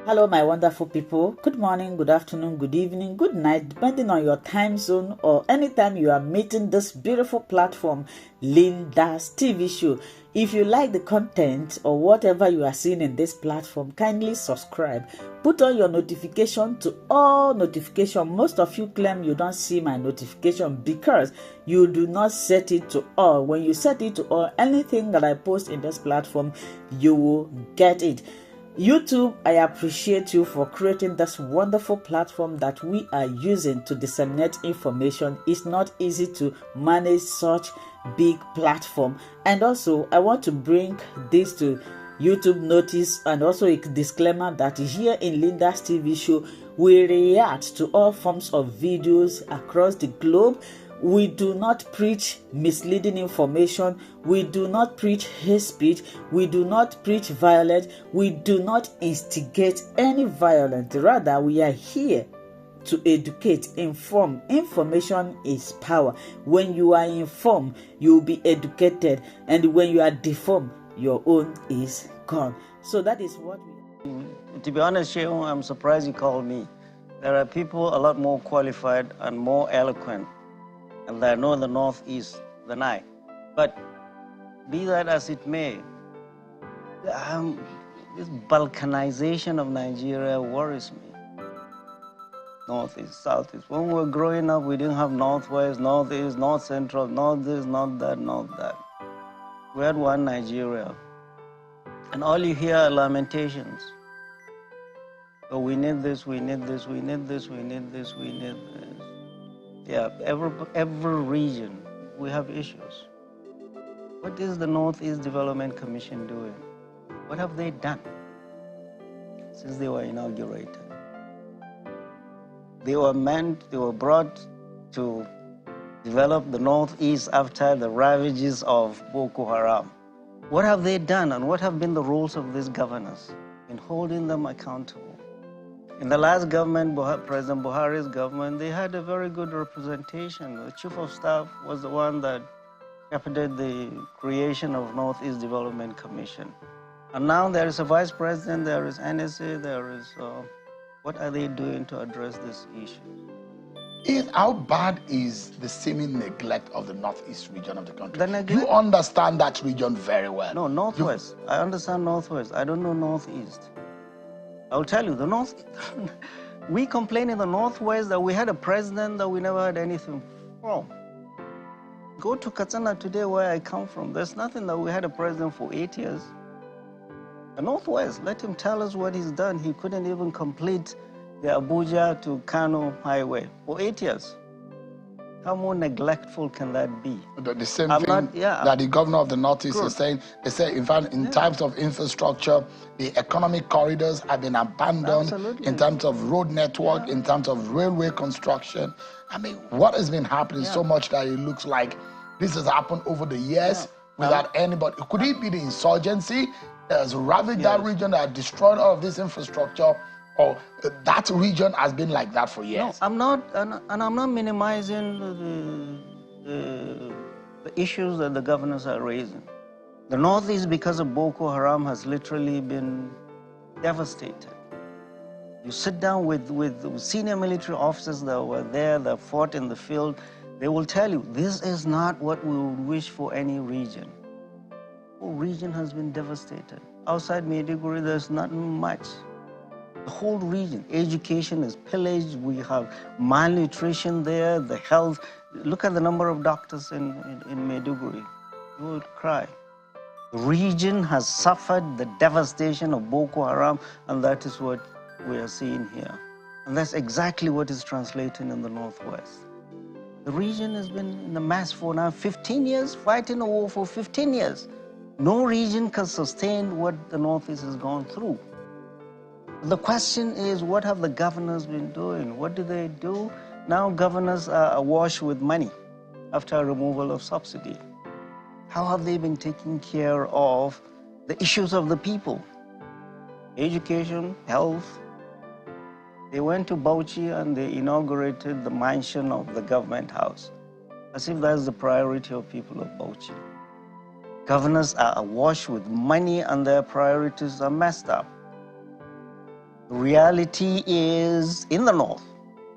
Hello, my wonderful people. Good morning, good afternoon, good evening, good night, depending on your time zone or anytime you are meeting this beautiful platform, Linda's TV show. If you like the content or whatever you are seeing in this platform, kindly subscribe. Put on your notification to all notification. Most of you claim you don't see my notification because you do not set it to all. When you set it to all, anything that I post in this platform, you will get it. YouTube, I appreciate you for creating this wonderful platform that we are using to disseminate information. It's not easy to manage such big platform. And also, I want to bring this to YouTube notice and also a disclaimer that here in Linda's TV show, we react to all forms of videos across the globe. We do not preach misleading information. We do not preach hate speech. We do not preach violence. We do not instigate any violence. Rather, we are here to educate, inform. Information is power. When you are informed, you will be educated. And when you are deformed, your own is gone. So that is what we... To be honest, Shehu, I'm surprised you called me. There are people a lot more qualified and more eloquent and they know the Northeast than I. But be that as it may, this balkanization of Nigeria worries me. Northeast, Southeast. When we were growing up, we didn't have Northwest, Northeast, North Central, North this, North that, North that. We had one Nigeria. And all you hear are lamentations. So we need this, we need this, we need this, we need this, we need this. Yeah, every region, we have issues. What is the Northeast Development Commission doing? What have they done since they were inaugurated? They were brought to develop the Northeast after the ravages of Boko Haram. What have they done and what have been the roles of these governors in holding them accountable? In the last government, President Buhari's government, they had a very good representation. The chief of staff was the one that shepherded the creation of Northeast Development Commission. And now there is a vice president, there is NSA, there is... what are they doing to address this issue? How bad is the seeming neglect of the Northeast region of the country? You understand that region very well. No, Northwest. I understand Northwest. I don't know Northeast. I'll tell you, the North, we complain in the Northwest that we had a president that we never had anything from. Go to Katsina today where I come from. There's nothing that we had a president for 8 years. The Northwest, let him tell us what he's done. He couldn't even complete the Abuja to Kano highway for 8 years. How more neglectful can that be? The same thing that the governor of the Northeast is saying. They say, in fact, in terms of infrastructure, the economic corridors have been abandoned. Absolutely. In terms of road network, in terms of railway construction. I mean, what has been happening so much that it looks like this has happened over the years without anybody. Could it be the insurgency that has ravaged that region, that destroyed all of this infrastructure? Or that region has been like that for years? No, I'm not, and I'm not minimizing the issues that the governors are raising. The Northeast, because of Boko Haram, has literally been devastated. You sit down with senior military officers that were there, that fought in the field, they will tell you, this is not what we would wish for any region. The whole region has been devastated. Outside Maiduguri, there's not much. The whole region, education is pillaged. We have malnutrition there, the health. Look at the number of doctors in Maiduguri. You would cry. The region has suffered the devastation of Boko Haram, and that is what we are seeing here. And that's exactly what is translating in the Northwest. The region has been in a mess for now 15 years, fighting a war for 15 years. No region can sustain what the Northeast has gone through. The question is, what have the governors been doing? What do they do? Now governors are awash with money after removal of subsidy. How have they been taking care of the issues of the people? Education, health. They went to Bauchi and they inaugurated the mansion of the government house, as if that's the priority of people of Bauchi. Governors are awash with money and their priorities are messed up. The reality is in the north,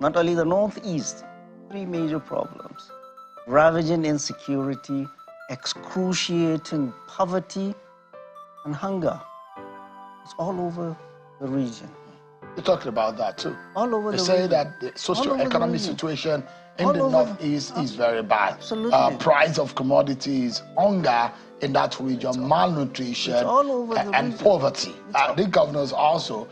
not only the northeast, three major problems: ravaging insecurity, excruciating poverty, and hunger. It's all over the region. You talked about that too. All over they the say region. that the socio-economic situation in the northeast is very bad. Absolutely. Price of commodities, hunger in that region, malnutrition, all over the and region. poverty. The governors also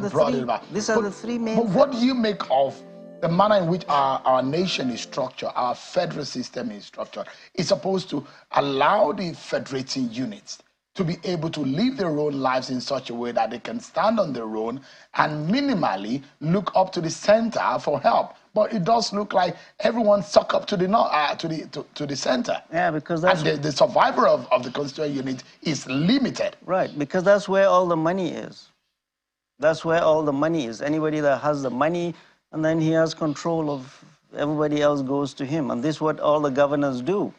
brought it back. These are the three main But what do you make of the manner in which our nation is structured, our federal system is structured? It's supposed to allow the federating units to be able to live their own lives in such a way that they can stand on their own and minimally look up to the center for help. But it does look like everyone suck up to the center. Yeah, because that's the survival of the constituent unit is limited. Right, because that's where all the money is. That's where all the money is. Anybody that has the money, and then he has control of everybody else goes to him. And this is what all the governors do.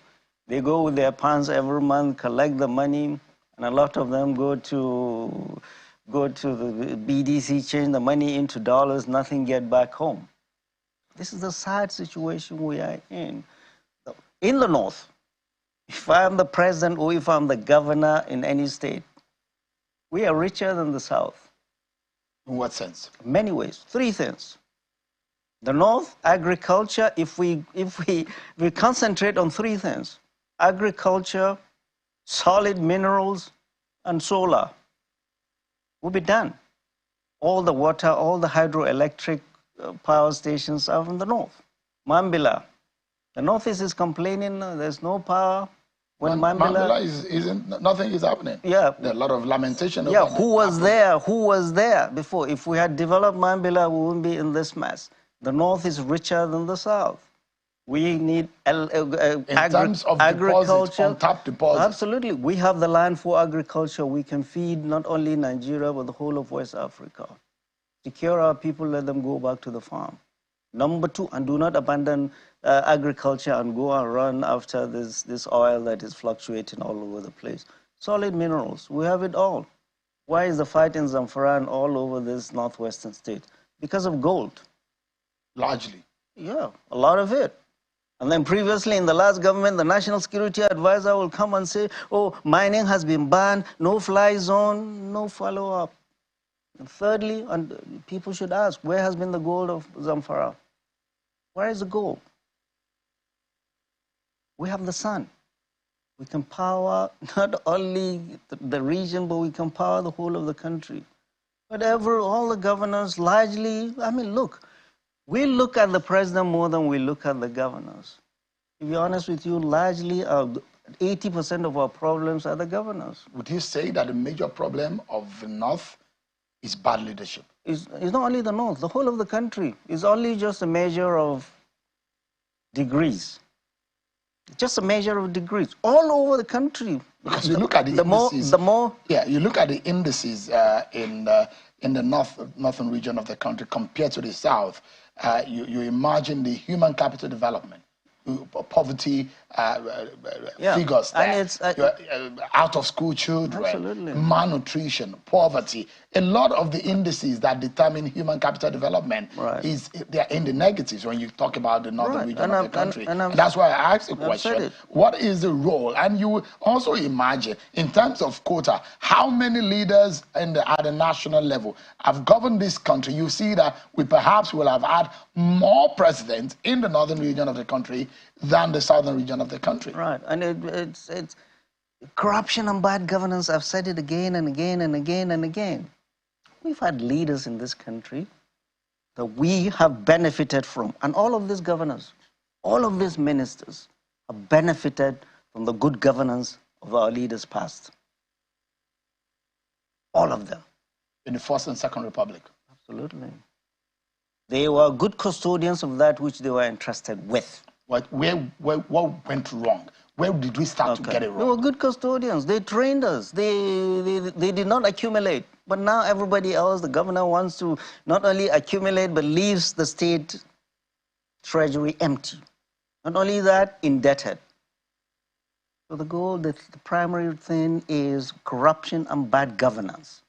They go with their pants every month, collect the money, and a lot of them go to the BDC, change the money into dollars, nothing get back home. This is the sad situation we are in. In the north, if I'm the president or if I'm the governor in any state, we are richer than the south. In what sense? Many ways. Three things. The north, agriculture, if we concentrate on three things: agriculture, solid minerals, and solar, we'll be done. All the water, all the hydroelectric power stations are in the north. Mambila. The northeast is complaining there's no power. When Mambila nothing is happening. Yeah. There are a lot of lamentation. Yeah, who was there? Who was there before? If we had developed Mambila, we wouldn't be in this mess. The north is richer than the south. We need in terms of agriculture, untapped deposits. Absolutely. We have the land for agriculture. We can feed not only Nigeria, but the whole of West Africa. Secure our people, let them go back to the farm. Number two, and do not abandon agriculture and go and run after this oil that is fluctuating all over the place. Solid minerals, we have it all. Why is the fight in Zamfara and all over this northwestern state? Because of gold. Largely. Yeah, a lot of it. And then previously in the last government, the National Security Advisor will come and say, oh, mining has been banned, no fly zone, no follow-up. And thirdly, and people should ask, where has been the gold of Zamfara? Where is the gold? We have the sun. We can power not only the region, but we can power the whole of the country. Whatever, all the governors largely, I mean, look, we look at the president more than we look at the governors. To be honest with you, largely 80% of our problems are the governors. Would you say that the major problem of the North is bad leadership? It's not only the North, the whole of the country. It's only just a measure of degrees. Just a measure of degrees all over the country. Because you look at the indices. You look at the indices in the northern region of the country compared to the south. You imagine the human capital development, poverty figures there, and it's out of school children, absolutely. Malnutrition, poverty. A lot of the indices that determine human capital development they're in the negatives when you talk about the northern region of the country. And that's why I asked the question, what is the role? And you also imagine, in terms of quota, how many leaders at the national level have governed this country? You see that we perhaps will have had more presidents in the northern region of the country than the southern region of the country. Right, and it's corruption and bad governance. I've said it again and again and again and again. We've had leaders in this country that we have benefited from, and all of these governors, all of these ministers have benefited from the good governance of our leaders past. All of them. In the First and Second Republic. Absolutely. They were good custodians of that which they were entrusted with. What went wrong? Where did we start to get it wrong? They were good custodians. They trained us. They did not accumulate. But now everybody else, the governor wants to not only accumulate, but leaves the state treasury empty. Not only that, indebted. So the primary thing is corruption and bad governance.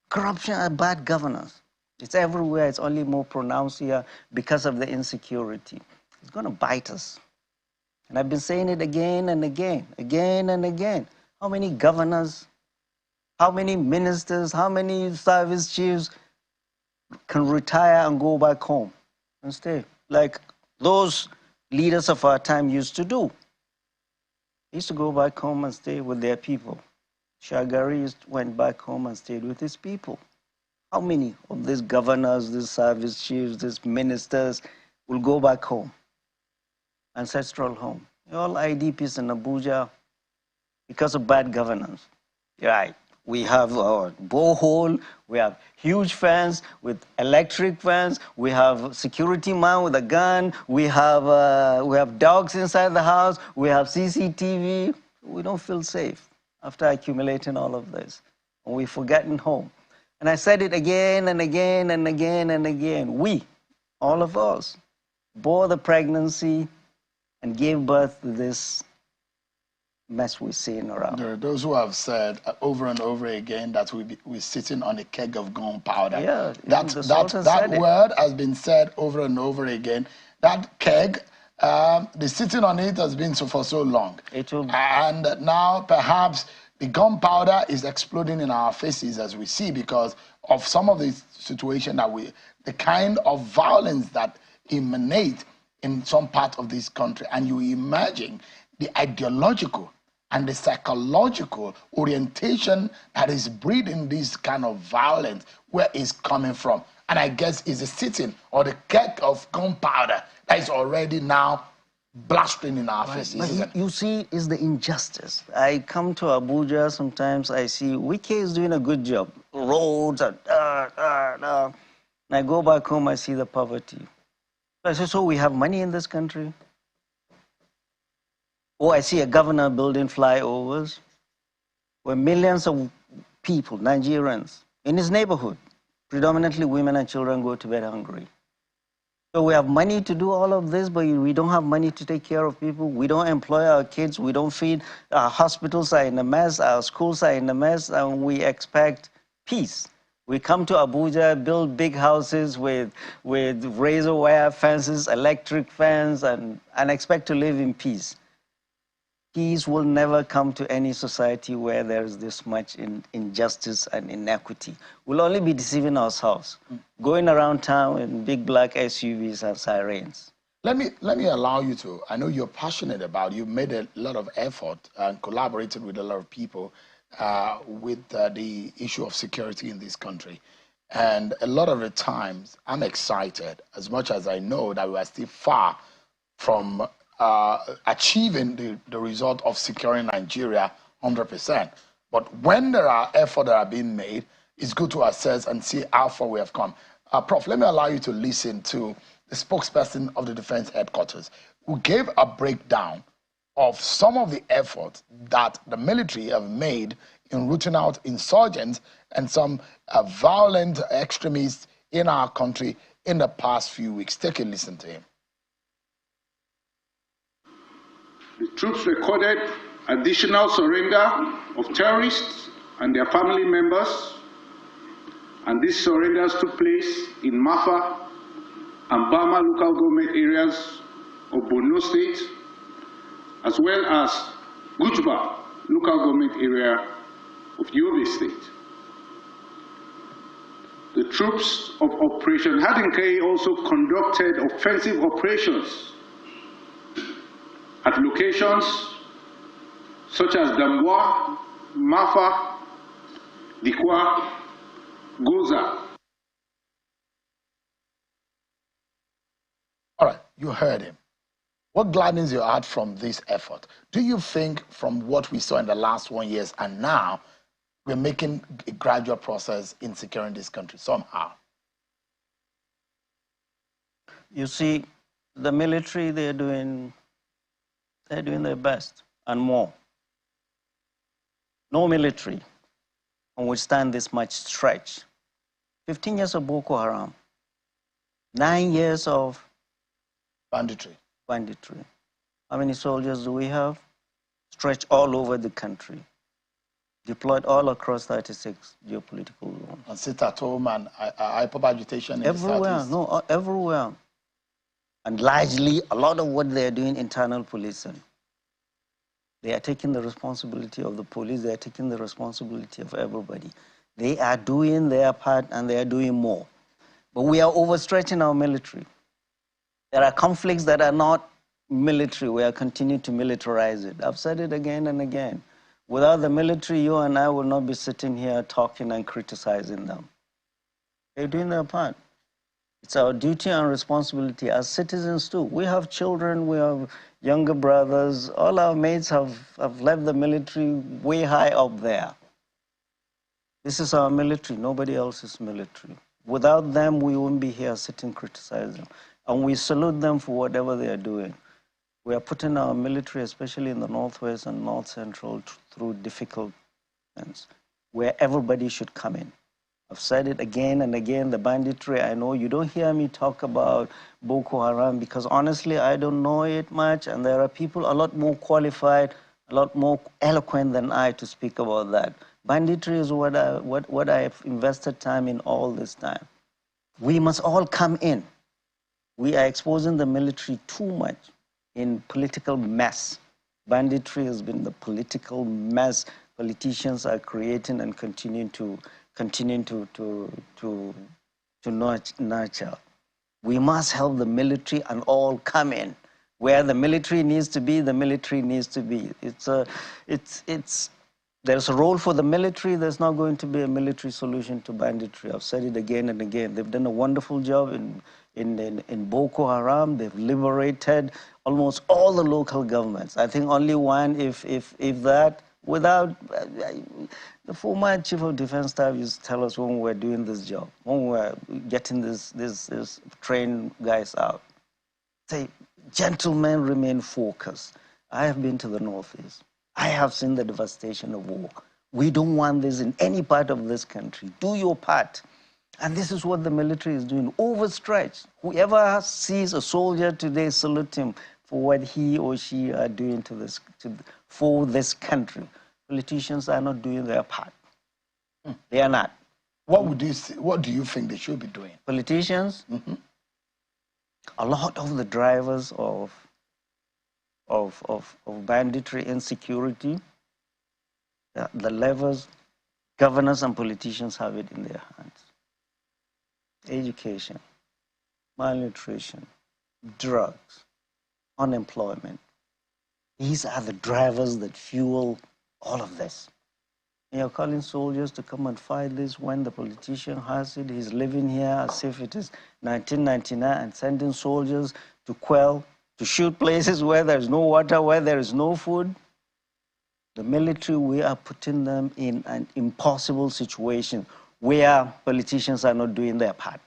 Corruption and bad governance. It's everywhere. It's only more pronounced here because of the insecurity. It's going to bite us. And I've been saying it again and again, again and again. How many governors, how many ministers, how many service chiefs can retire and go back home and stay like those leaders of our time used to do? They used to go back home and stay with their people. Shagari went back home and stayed with his people. How many of these governors, these service chiefs, these ministers will go back home, ancestral home? All IDPs in Abuja because of bad governance. Right. We have our borehole, we have huge fans with electric fans, we have security man with a gun, we have dogs inside the house, we have CCTV. We don't feel safe after accumulating all of this. And we've forgotten home. And I said it again and again and again and again. We, all of us, bore the pregnancy and gave birth to this mess we're seeing around. There are those who have said over and over again that we're sitting on a keg of gunpowder. Yeah, that word has been said over and over again. That keg, the sitting on it has been so for so long. And now perhaps the gunpowder is exploding in our faces as we see because of some of the situation that the kind of violence that emanate in some part of this country. And you imagine the ideological and the psychological orientation that is breeding this kind of violence, where it's coming from. And I guess it's the sitting or the keg of gunpowder that is already now blasting in our faces. But you see, it's the injustice. I come to Abuja sometimes, I see Wike is doing a good job. Roads and and I go back home, I see the poverty. I say, so we have money in this country? Or I see a governor building flyovers where millions of people, Nigerians, in his neighborhood, predominantly women and children, go to bed hungry. So we have money to do all of this, but we don't have money to take care of people. We don't employ our kids. We don't feed. Our hospitals are in a mess. Our schools are in a mess, and we expect peace. We come to Abuja, build big houses with razor wire fences, electric fence, and expect to live in peace. Peace will never come to any society where there is this much injustice and inequity. We'll only be deceiving ourselves, going around town in big black SUVs and sirens. Let me allow you to, I know you're passionate about, you made a lot of effort and collaborated with a lot of people with the issue of security in this country. And a lot of the times, I'm excited, as much as I know that we are still far from achieving the result of securing Nigeria 100%. But when there are efforts that are being made, it's good to assess and see how far we have come. Prof, let me allow you to listen to the spokesperson of the Defense Headquarters, who gave a breakdown of some of the efforts that the military have made in rooting out insurgents and some violent extremists in our country in the past few weeks. Take a listen to him. The troops recorded additional surrender of terrorists and their family members, and these surrenders took place in Mafa and Bama local government areas of Borno State, as well as Gujba local government area of Yobe State. The troops of Operation Hadinkai also conducted offensive operations at locations such as Damboa, Mafa, Dikwa, Goza. All right, you heard him. What gladdens your heart from this effort? Do you think from what we saw in the last 1 year and now, we're making a gradual process in securing this country somehow? You see, the military, they're doing their best and more. No military can withstand this much stretch. 15 years of Boko Haram, 9 years of banditry. How many soldiers do we have? Stretched all over the country. deployed all across 36 geopolitical zones. And sit at home and hyper agitation in Everywhere, the southeast. no, everywhere. And largely, a lot of what they're doing, internal policing. They are taking the responsibility of the police. They are taking the responsibility of everybody. They are doing their part and they are doing more. But we are overstretching our military. There are conflicts that are not military. We are continuing to militarize it. I've said it again and again. Without the military, you and I will not be sitting here talking and criticizing them. They're doing their part. It's our duty and responsibility as citizens too. We have children, we have younger brothers. All our mates have left the military way high up there. This is our military. Nobody else's military. Without them, we wouldn't be here sitting criticizing. And we salute them for whatever they are doing. We are putting our military, especially in the Northwest and North Central, through difficult things, where everybody should come in. I've said it again and again, the banditry. I know you don't hear me talk about Boko Haram because honestly, I don't know it much. And there are people a lot more qualified, a lot more eloquent than I to speak about that. Banditry is what I've invested time in all this time. We must all come in. We are exposing the military too much in political mess. Banditry has been the political mess politicians are creating and continuing to nurture. We must help the military and all come in. Where the military needs to be, the military needs to be. There's a role for the military. There's not going to be a military solution to banditry. I've said it again and again. They've done a wonderful job in Boko Haram. They've liberated almost all the local governments. I think only one, if that, without the former chief of defense staff used to tell us when we were doing this job, when we were getting this trained guys out, say, gentlemen, remain focused. I have been to the Northeast. I have seen the devastation of war. We don't want this in any part of this country. Do your part. And this is what the military is doing, overstretched. Whoever sees a soldier today, salute him for what he or she are doing for this country. Politicians are not doing their part. They are not. What do you think they should be doing? Politicians? A lot of the drivers of banditry, insecurity, the levers, governors and politicians have it in their hands. Education, malnutrition, drugs, unemployment. These are the drivers that fuel all of this. And you're calling soldiers to come and fight this when the politician has it. He's living here as if it is 1999 and sending soldiers to quell, to shoot places where there's no water, where there is no food. The military, we are putting them in an impossible situation where politicians are not doing their part.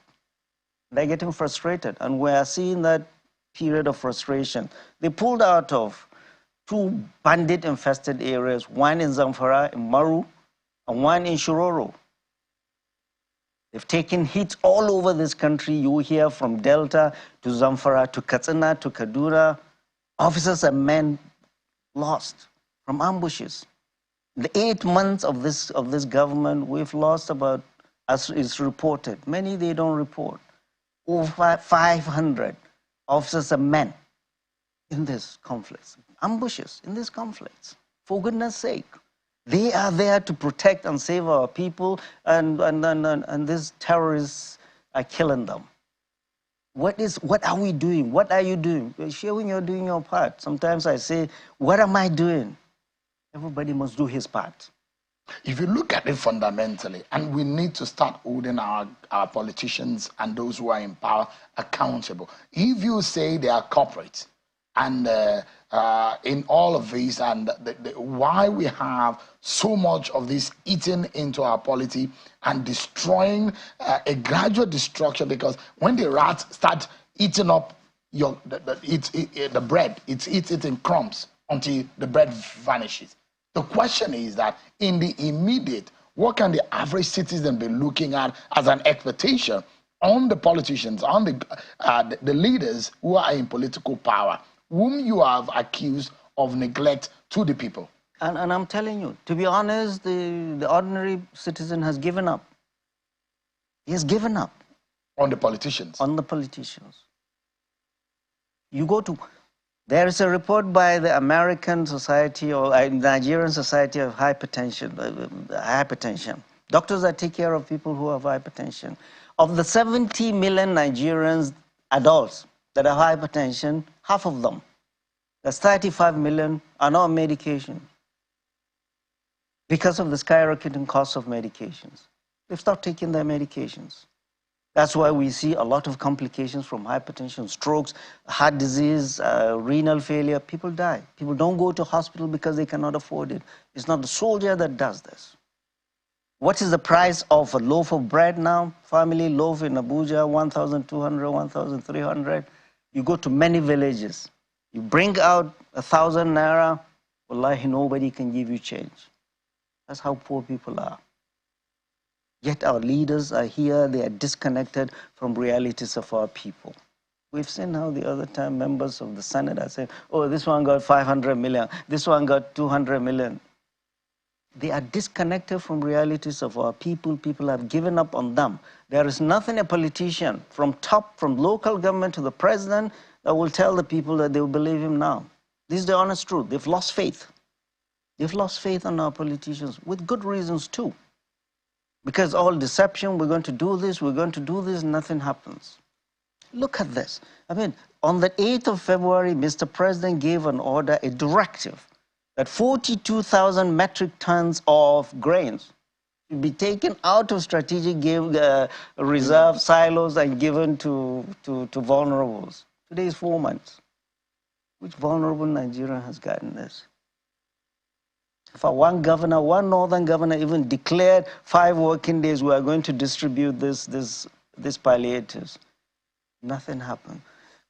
They're getting frustrated, and we are seeing that period of frustration. They pulled out of 2 bandit-infested areas, one in Zamfara, in Maru, and one in Shiroro. They've taken hits all over this country. You hear from Delta to Zamfara to Katsina to Kaduna. Officers and men lost from ambushes. In the 8 months of this government, we've lost about, as is reported, many they don't report, over 500 officers and men in this conflict. Ambushes in these conflicts. For goodness sake. They are there to protect and save our people, and these terrorists are killing them. What are we doing? What are you doing? Sure, when you're doing your part. Sometimes I say, what am I doing? Everybody must do his part. If you look at it fundamentally, and we need to start holding our politicians and those who are in power accountable. If you say they are corporate, and in all of this, and why we have so much of this eating into our polity and destroying a gradual destruction, because when the rats start eating up the bread, it's eating crumbs until the bread vanishes. The question is that in the immediate, what can the average citizen be looking at as an expectation on the politicians, on the leaders who are in political power, whom you have accused of neglect to the people? And I'm telling you, to be honest, the ordinary citizen has given up. He has given up. On the politicians? On the politicians. You go to, there is a report by the American Society or Nigerian Society of Hypertension. Doctors that take care of people who have hypertension. Of the 70 million Nigerians, adults that have hypertension, half of them, that's 35 million, are not on medication because of the skyrocketing cost of medications. They've stopped taking their medications. That's why we see a lot of complications from hypertension, strokes, heart disease, renal failure. People die. People don't go to hospital because they cannot afford it. It's not the soldier that does this. What is the price of a loaf of bread now? Family loaf in Abuja, 1,200, 1,300. You go to many villages. You bring out 1,000 naira, wallahi, nobody can give you change. That's how poor people are. Yet our leaders are here, they are disconnected from realities of our people. We've seen how the other time members of the Senate are saying, oh, this one got 500 million, this one got 200 million. They are disconnected from realities of our people. People have given up on them. There is nothing a politician from top, from local government to the president, that will tell the people that they will believe him now. This is the honest truth. They've lost faith. They've lost faith in our politicians with good reasons too. Because all deception, we're going to do this, we're going to do this, nothing happens. Look at this. I mean, on the 8th of February, Mr. President gave an order, a directive, that 42,000 metric tons of grains should be taken out of strategic reserve silos and given to vulnerables. Today is 4 months. Which vulnerable Nigerian has gotten this? For one governor, one northern governor even declared 5 working days we are going to distribute this palliatives. Nothing happened.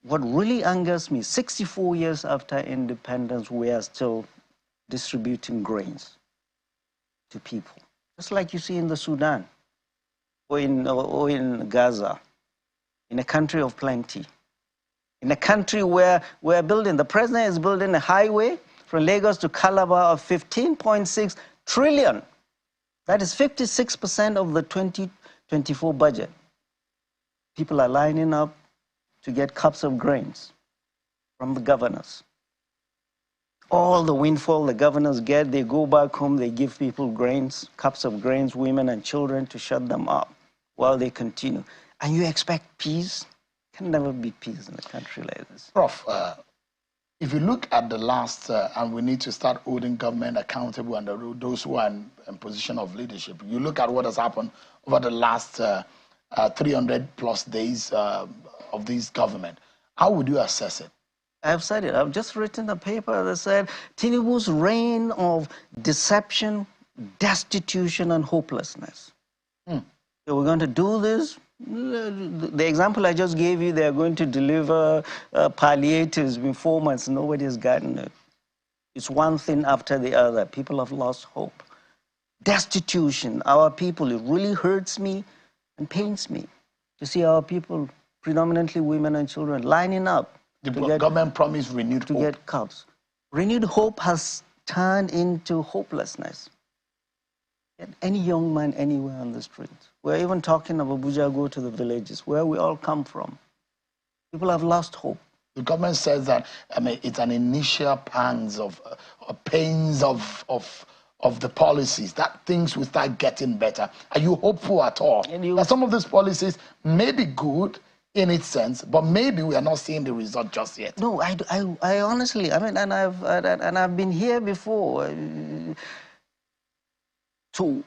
What really angers me, 64 years after independence, we are still distributing grains to people. Just like you see in the Sudan or in Gaza, in a country of plenty. In a country where we're building, the president is building a highway from Lagos to Calabar of 15.6 trillion. That is 56% of the 2024 budget. People are lining up to get cups of grains from the governors. All the windfall the governors get, they go back home, they give people grains, cups of grains, women and children to shut them up while they continue. And you expect peace? Can never be peace in a country like this. Prof, if you look at the last, and we need to start holding government accountable and those who are in position of leadership, you look at what has happened over the last 300 plus days of this government, how would you assess it? I've said it. I've just written a paper that said Tinubu's reign of deception, destitution, and hopelessness. So we're going to do this. The example I just gave you, they're going to deliver palliatives in 4 months. Nobody has gotten it. It's one thing after the other. People have lost hope. Destitution, our people, it really hurts me and pains me to see our people, predominantly women and children, lining up. The government promised renewed hope. To get cups. Renewed hope has turned into hopelessness. Any young man anywhere on the street. We're even talking of Abuja, go to the villages, where we all come from. People have lost hope. The government says that, I mean, it's an initial pains of the policies, that things will start getting better. Are you hopeful at all? That some of these policies may be good in its sense, but maybe we are not seeing the result just yet? No, I honestly, I mean, and I've been here before. So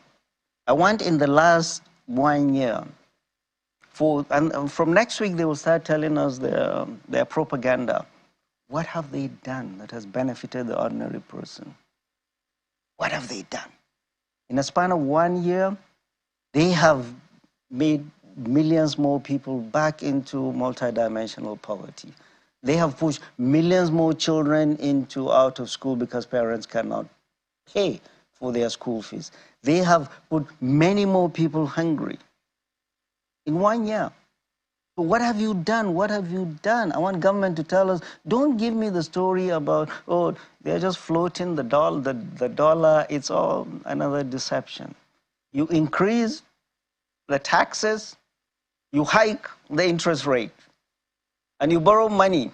I want in the last 1 year, and from next week they will start telling us their propaganda. What have they done that has benefited the ordinary person? What have they done? In a span of 1 year, they have made millions more people back into multidimensional poverty. They have pushed millions more children into out of school because parents cannot pay for their school fees. They have put many more people hungry in 1 year. So what have you done? What have you done? I want government to tell us. Don't give me the story about, oh, they're just floating the dollar. It's all another deception. You increase the taxes, you hike the interest rate, and you borrow money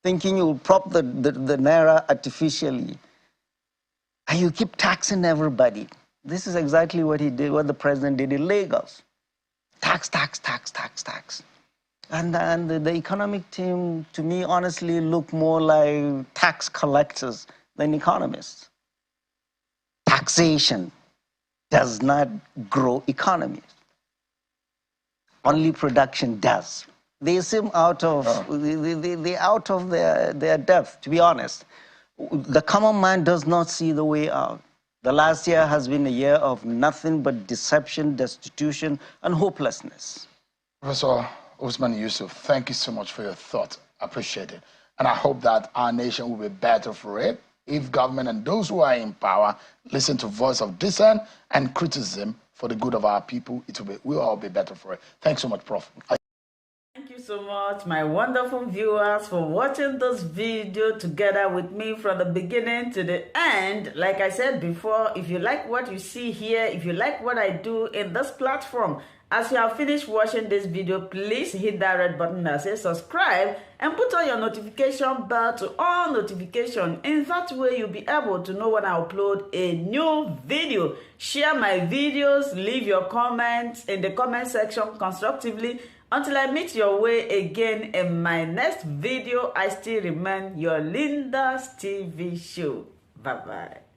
thinking you'll prop the naira artificially. And you keep taxing everybody. This is exactly what he did, what the president did in Lagos. Tax, tax, tax, tax, tax. And the economic team, to me, honestly, look more like tax collectors than economists. Taxation does not grow economies. Only production does. They seem out of, they're out of their depth, to be honest. The common man does not see the way out. The last year has been a year of nothing but deception, destitution, and hopelessness. Professor Usman Yusuf, thank you so much for your thoughts. I appreciate it. And I hope that our nation will be better for it if government and those who are in power listen to voice of dissent and criticism for the good of our people. We'll all be better for it. Thanks so much, Prof. Thank you so much, my wonderful viewers, for watching this video together with me from the beginning to the end. Like I said before, if you like what you see here, if you like what I do in this platform, as you have finished watching this video, please hit that red button that says subscribe and put on your notification bell to all notification. In that way, you'll be able to know when I upload a new video. Share my videos, leave your comments in the comment section constructively. Until I meet your way again in my next video, I still remain your Linda's TV show. Bye-bye.